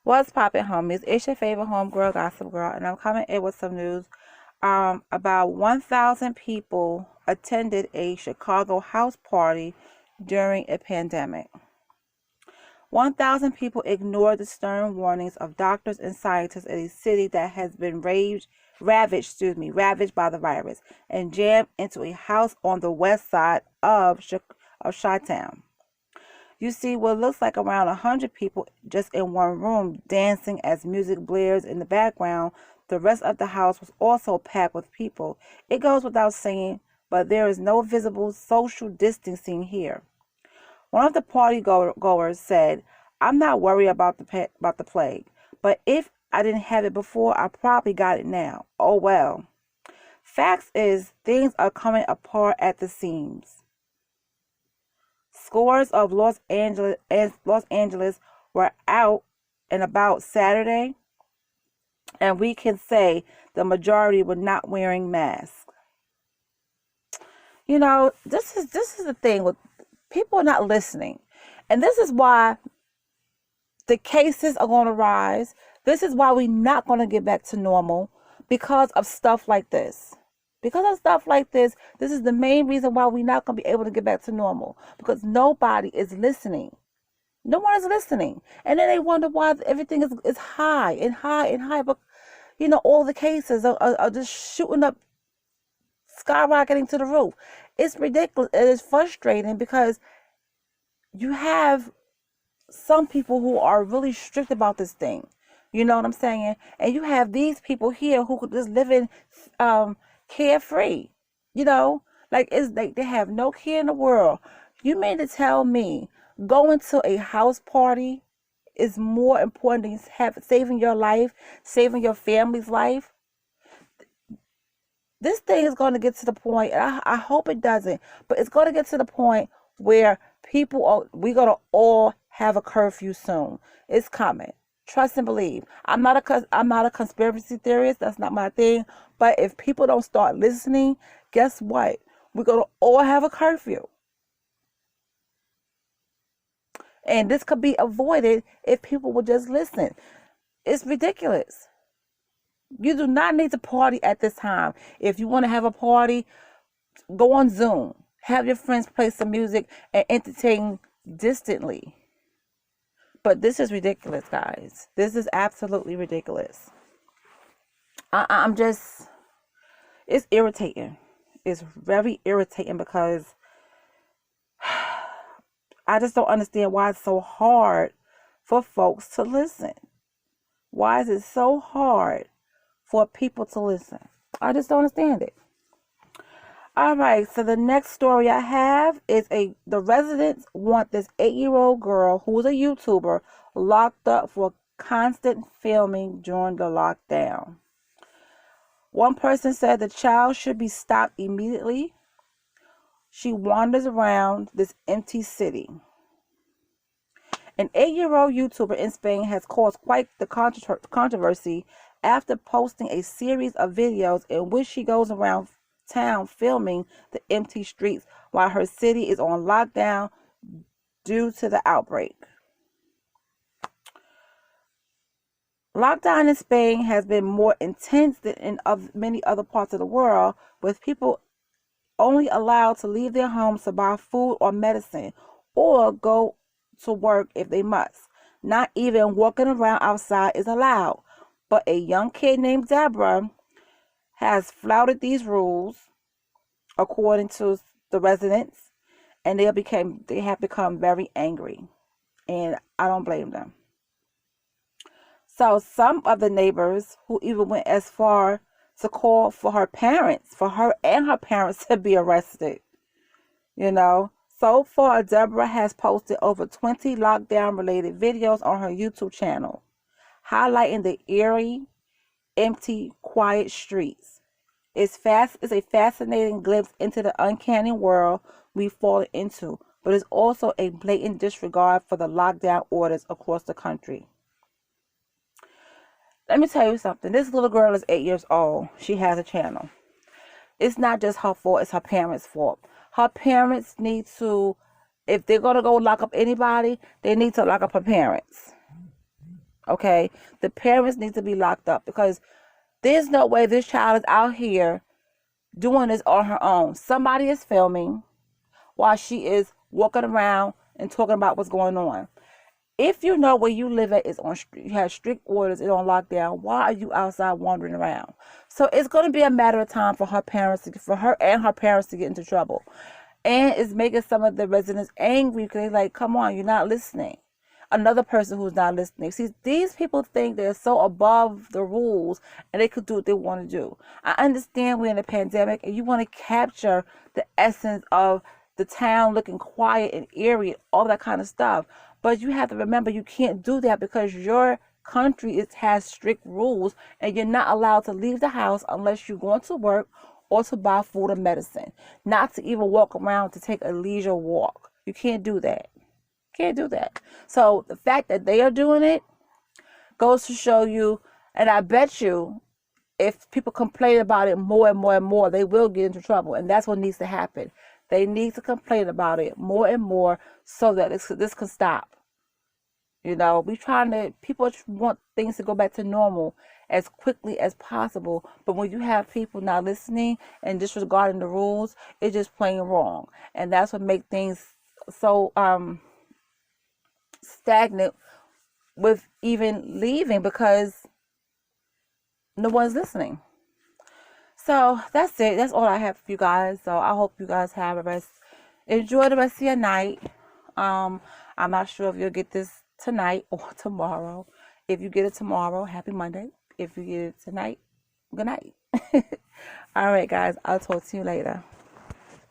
What's poppin', homies? It's your favorite homegirl, Gossip Girl, and I'm coming in with some news. About 1,000 people attended a Chicago house party during a pandemic. 1,000 people ignored the stern warnings of doctors and scientists in a city that has been ravaged by the virus, and jammed into a house on the west side of Chi-Town. You see what looks like around 100 people just in one room dancing as music blares in the background. The rest of the house was also packed with people. It goes without saying, but there is no visible social distancing here. One of the party goers said, "I'm not worried about the plague, but if I didn't have it before, I probably got it now. Oh well." Facts is, things are coming apart at the seams. Scores of Los Angeles were out and about Saturday, and we can say the majority were not wearing masks. This is the thing with people are not listening, and this is why the cases are going to rise. This is why we're not going to get back to normal because of stuff like this. Because of stuff like this is the main reason why we're not going to be able to get back to normal, because nobody is listening. No one is listening. And then they wonder why everything is high and high and high. But, all the cases are just shooting up, skyrocketing to the roof. It's ridiculous. It is frustrating because you have some people who are really strict about this thing. You know what I'm saying? And you have these people here who could just live in carefree. Like they have no care in the world. You mean to tell me going to a house party is more important than saving your life, saving your family's life? This thing is going to get to the point, and I hope it doesn't, but it's going to get to the point where we're going to all have a curfew soon. It's coming. Trust and believe. I'm not a conspiracy theorist. That's not my thing. But if people don't start listening, guess what? We're going to all have a curfew. And this could be avoided if people would just listen. It's ridiculous. You do not need to party at this time. If you want to have a party, go on Zoom. Have your friends play some music and entertain distantly. But this is ridiculous, guys. This is absolutely ridiculous. I'm just, it's irritating. It's very irritating because I just don't understand why it's so hard for folks to listen. Why is it so hard for people to listen? I just don't understand it. All right, so the next story I have is the residents want this 8-year-old girl who's a YouTuber locked up for constant filming during the lockdown. One person said the child should be stopped immediately. She wanders around this empty city. An 8-year-old YouTuber in Spain has caused quite the controversy after posting a series of videos in which she goes around town filming the empty streets while her city is on lockdown due to the outbreak. Lockdown in Spain has been more intense than in many other parts of the world, with people only allowed to leave their homes to buy food or medicine or go to work if they must. Not even walking around outside is allowed. But a young kid named Deborah has flouted these rules, according to the residents, and they have become very angry, and I don't blame them. So some of the neighbors who even went as far to call for her and her parents to be arrested. So far, Deborah has posted over 20 lockdown-related videos on her YouTube channel, highlighting the eerie, empty, quiet streets. It's a fascinating glimpse into the uncanny world we've fallen into, but it's also a blatant disregard for the lockdown orders across the country. Let me tell you something. This little girl is 8 years old. She has a channel. It's not just her fault. It's her parents' fault. Her parents need to, if they're going to go lock up anybody, they need to lock up her parents. Okay? The parents need to be locked up, because there's no way this child is out here doing this on her own. Somebody is filming while she is walking around and talking about what's going on. If you know where you live at is on, you have strict orders, it's on lockdown, why are you outside wandering around? So it's going to be a matter of time for her parents, for her and her parents to get into trouble. And it's making some of the residents angry, because they're like, come on, you're not listening. Another person who's not listening. See, these people think they're so above the rules and they could do what they want to do. I understand we're in a pandemic and you want to capture the essence of the town looking quiet and eerie, all that kind of stuff. But you have to remember, you can't do that because your country has strict rules, and you're not allowed to leave the house unless you're going to work or to buy food or medicine. Not to even walk around to take a leisure walk. You can't do that. Can't do that. So the fact that they are doing it goes to show you, and I bet you, if people complain about it more and more and more, they will get into trouble. And that's what needs to happen. They need to complain about it more and more so that this can stop. You know, people want things to go back to normal as quickly as possible. But when you have people not listening and disregarding the rules, it's just plain wrong. And that's what makes things so stagnant with even leaving, because no one's listening. So that's it. That's all I have for you guys. So I hope you guys enjoy the rest of your night. I'm not sure if you'll get this tonight or tomorrow. If you get it tomorrow, happy Monday. If you get it tonight, good night. All right, guys. I'll talk to you later.